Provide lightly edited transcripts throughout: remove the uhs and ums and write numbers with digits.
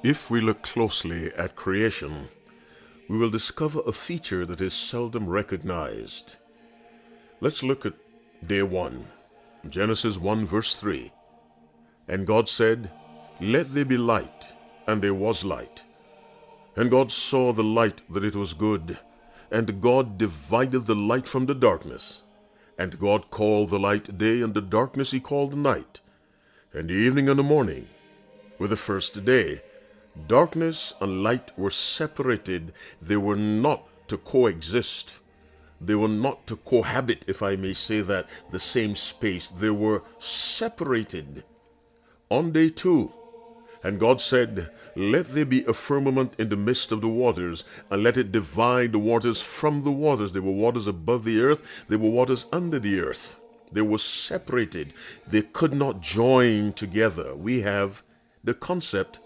If we look closely at creation, we will discover a feature that is seldom recognized. Let's look at day 1, Genesis 1 verse 3. And God said, "Let there be light," and there was light. And God saw the light that it was good, and God divided the light from the darkness. And God called the light day, and the darkness he called night. And the evening and the morning were the first day. Darkness and light were separated. They were not to coexist. They were not to cohabit, if I may say that, the same space. They were separated. On day 2, and God said, "Let there be a firmament in the midst of the waters, and let it divide the waters from the waters." There were waters above the earth. There were waters under the earth. They were separated. They could not join together. We have the concept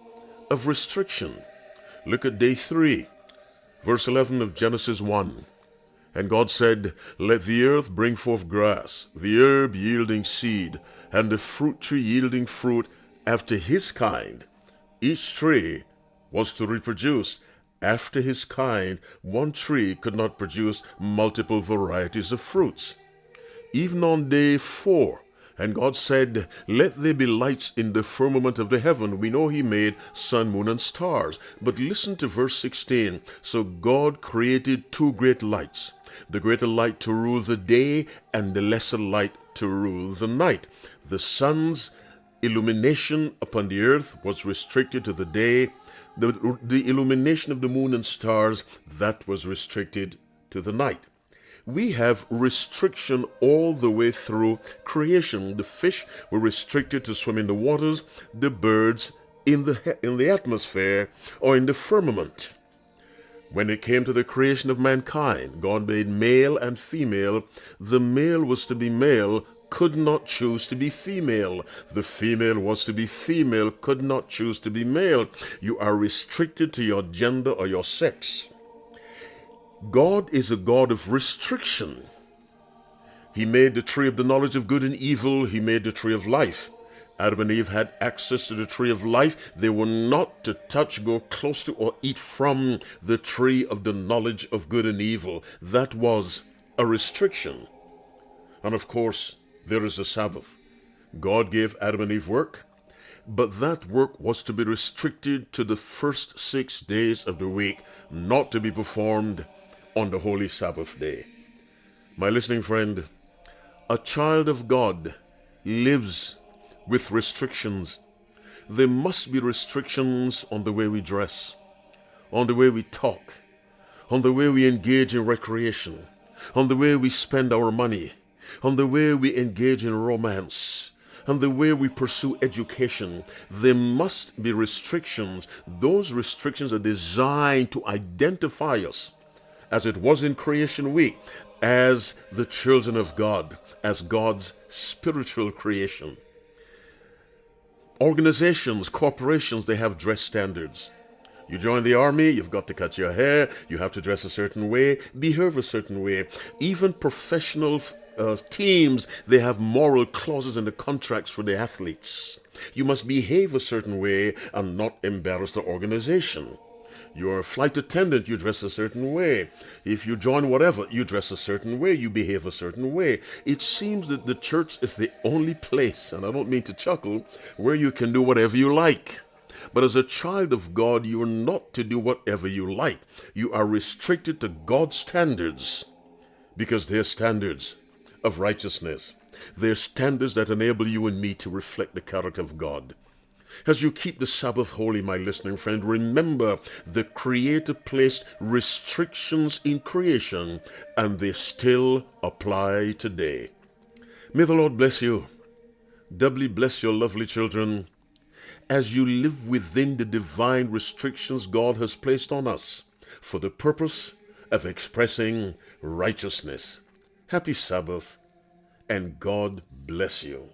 of restriction. Look at day 3, verse 11 of Genesis 1. And God said, "Let the earth bring forth grass, the herb yielding seed, and the fruit tree yielding fruit after his kind." Each tree was to reproduce after his kind. One tree could not produce multiple varieties of fruits. Even on day 4, and God said, "Let there be lights in the firmament of the heaven." We know he made sun, moon, and stars. But listen to verse 16. So God created 2 great lights, the greater light to rule the day and the lesser light to rule the night. The sun's illumination upon the earth was restricted to the day. The illumination of the moon and stars, that was restricted to the night. We have restriction all the way through creation. The fish were restricted to swim in the waters, the birds in the atmosphere or in the firmament. When it came to the creation of mankind, God made male and female. The male was to be male, could not choose to be female. The female was to be female, could not choose to be male. You are restricted to your gender or your sex. God is a God of restriction. He made the tree of the knowledge of good and evil. He made the tree of life. Adam and Eve had access to the tree of life. They were not to touch, go close to, or eat from the tree of the knowledge of good and evil. That was a restriction. And of course, there is a Sabbath. God gave Adam and Eve work, but that work was to be restricted to the first 6 days of the week, not to be performed on the holy Sabbath day. My listening friend, a child of God lives with restrictions. There must be restrictions on the way we dress, on the way we talk, on the way we engage in recreation, on the way we spend our money, on the way we engage in romance, and the way we pursue education. There must be restrictions. Those restrictions are designed to identify us, as it was in creation week, as the children of God, as God's spiritual creation. Organizations, corporations, they have dress standards. You join the army, you've got to cut your hair, you have to dress a certain way, behave a certain way. Even professional teams, they have moral clauses in the contracts for the athletes. You must behave a certain way and not embarrass the organization. You're a flight attendant, you dress a certain way. If you join whatever, you dress a certain way, you behave a certain way. It seems that the church is the only place, and I don't mean to chuckle, where you can do whatever you like. But as a child of God, you are not to do whatever you like. You are restricted to God's standards, because they're standards of righteousness. They're standards that enable you and me to reflect the character of God. As you keep the Sabbath holy, my listening friend, remember the Creator placed restrictions in creation, and they still apply today. May the Lord bless you. Doubly bless your lovely children as you live within the divine restrictions God has placed on us for the purpose of expressing righteousness. Happy Sabbath, and God bless you.